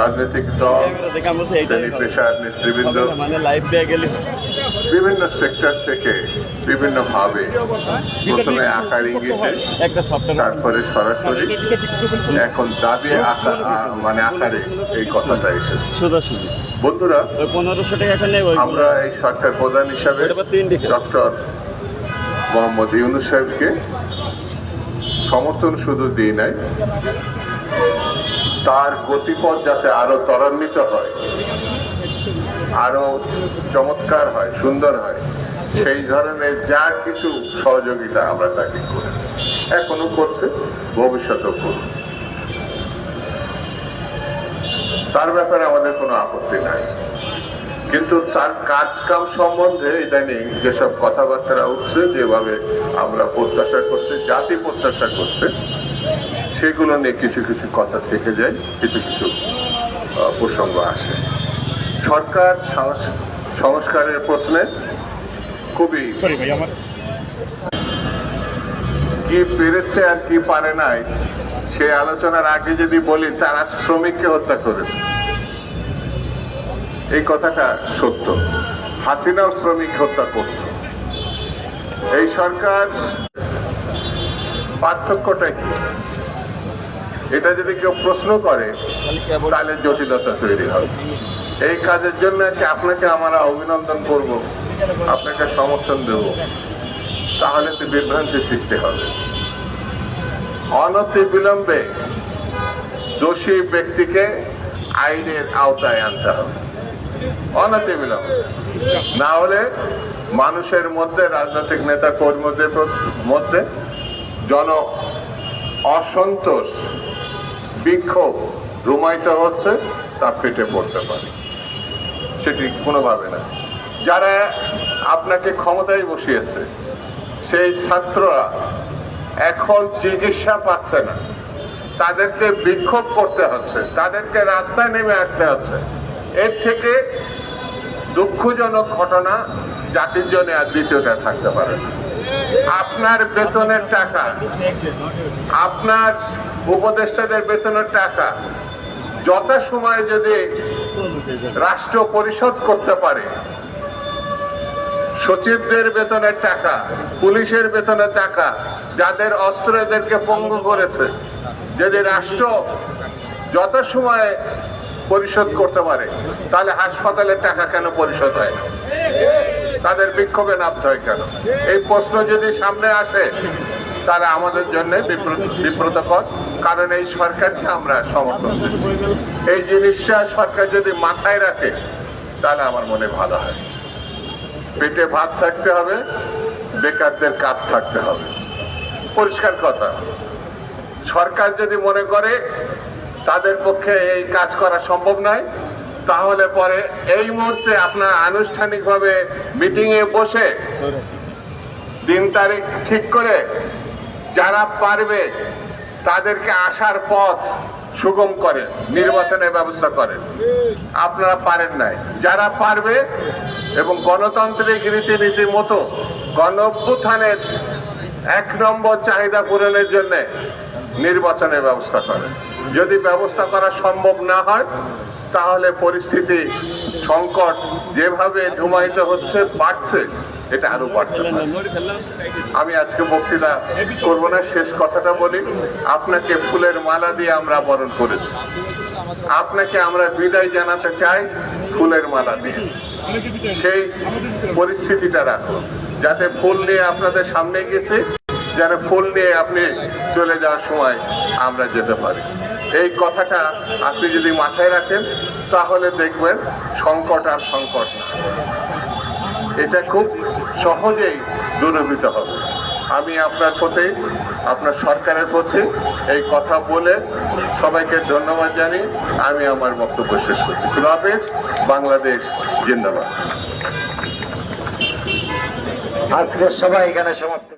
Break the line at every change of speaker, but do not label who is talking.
রাজনৈতিক দল, শ্রেণী পেশার নেতৃবৃন্দ বিভিন্ন সেক্টর থেকে বিভিন্নভাবে প্রথমে আকার ইঙ্গিতে, তারপরে সরাসরি, এখন দাবি আকারে এই কথাটা এসেছে। বন্ধুরা,
1500 টাকা এখানে
আমরা এই সরকার প্রধান হিসাবে ডক্টর মোহাম্মদ ইউনূস সাহেবকে সমর্থন শুধু দিই নাই, তার গতিপথ যাতে আরো ত্বরান্বিত হয়, আরো চমৎকার হয়, সুন্দর হয়, সেই ধরনের যা কিছু সহযোগিতা আমরা তাকে করি, এখনো করছে, ভবিষ্যতেও করব। তার ব্যাপারে আমাদের কোনো আপত্তি নাই, কিন্তু তার কাজকাম সম্বন্ধে ইদানিং যেসব কথাবার্তা উঠছে, যেভাবে আমরা প্রত্যাশা করছি, জাতি প্রত্যাশা করছে, সেগুলো নিয়ে কিছু কিছু কথা থেকে যায়, কিছু কিছু প্রসঙ্গ আসে। সরকার সংস্কারের প্রশ্নে খুবই কি পেরেছে আর কি পারে নাই, সে আলোচনার আগে যদি বলি, তারা শ্রমিককে হত্যা করেছে, এই কথাটা সত্য। হাসিনাও শ্রমিক হত্যা করত। এই সরকার পার্থক্যটা কি, এটা যদি কেউ প্রশ্ন করে তাহলে জটিলতা তৈরি হবে। এই কাজের জন্য কি আপনাকে আমরা অভিনন্দন করব, আপনাকে সমর্থন দেব, তাহলে তো বিভ্রান্তি সৃষ্টি হবে। অনতি বিলম্বে দোষী ব্যক্তিকে আইনের আওতায় আনতে হবে, অনতি বিলম্বে। না হলে মানুষের মধ্যে, রাজনৈতিক নেতা কর্মীদের মধ্যে অসন্তোষ, বিক্ষোভ রুমায়িত হচ্ছে, তা ফেটে পড়তে পারে। সেটি কোনোভাবে না। যারা আপনাকে ক্ষমতায় বসিয়েছে, সেই ছাত্ররা এখন চিকিৎসা পাচ্ছে না, তাদেরকে বিক্ষোভ করতে হচ্ছে, তাদেরকে রাস্তায় নেমে আসতে হচ্ছে। এর থেকে দুঃখজনক ঘটনা জাতির জন্য আর দ্বিতীয়টা থাকতে পারে না। আপনার বেতনের টাকা, আপনার উপদেষ্টাদের বেতনের টাকা যথাসময়ে যদি রাষ্ট্র পরিশোধ করতে পারে, সচিবদের বেতনের টাকা, পুলিশের বেতনের টাকা, যাদের অস্ত্র এদেরকে পঙ্গু করেছে, যদি রাষ্ট্র যথাসময়ে পরিশোধ করতে পারে, তাহলে হাসপাতালের টাকা কেন পরিশোধ হয় না? তাদের বিক্ষোভে নামতে হয় কেন? এই প্রশ্ন যদি সামনে আসে, তাহলে আমাদের জন্য বিব্রতকর। কারণ এই সরকারকে আমরা সমর্থন করি। এই জিনিসটা সরকার যদি মাথায় রাখে, তাহলে আমার মনে ভালো হয়। পেটে ভাত থাকতে হবে, বেকারদের কাজ থাকতে হবে, পরিষ্কার কথা। সরকার যদি মনে করে তাদের পক্ষে এই কাজ করা সম্ভব নয়, তাহলে পরে এই মুহূর্তে আপনার আনুষ্ঠানিকভাবে মিটিং এ বসে দিন তারিখ ঠিক করে যারা পারবে তাদেরকে আসার পথ সুগম করেন, নির্বাচনের ব্যবস্থা করেন। আপনারা পারেন নাই, যারা পারবে এবং গণতান্ত্রিক রীতিনীতি মতো গণঅভ্যুত্থানের 1 নম্বর চাহিদা পূরণের জন্য নির্বাচনের ব্যবস্থা করেন। যদি ব্যবস্থা করা সম্ভব না হয়, তাহলে পরিস্থিতি, সংকট যেভাবে ধুমায়িত হচ্ছে, বাড়ছে, এটা আরো বাড়ছে। আমি আজকে বক্তৃতা করব না, শেষ কথাটা বলি। আপনাকে ফুলের মালা দিয়ে আমরা বরণ করেছি, আপনাকে আমরা বিদায় জানাতে চাই ফুলের মালা দিয়ে। সেই পরিস্থিতিটা রাখুন, যাতে ফুল নিয়ে আপনাদের সামনে গেছে, যেন ফুল নিয়ে আপনি চলে যাওয়ার সময় আমরা যেতে পারি। এই কথাটা আপনি যদি মাথায় রাখেন, তাহলে দেখবেন সংকট আর সংকট না, এটা খুব সহজেই দূরীভূত হবে। আমি আপনার প্রতি, আপনার সরকারের প্রতি এই কথা বলে সবাইকে ধন্যবাদ জানিয়ে আমি আমার বক্তব্য শেষ করছি। খুদা হাফেজ। বাংলাদেশ জিন্দাবাদ।
আজকের সবাই এখানে সমাপ্ত।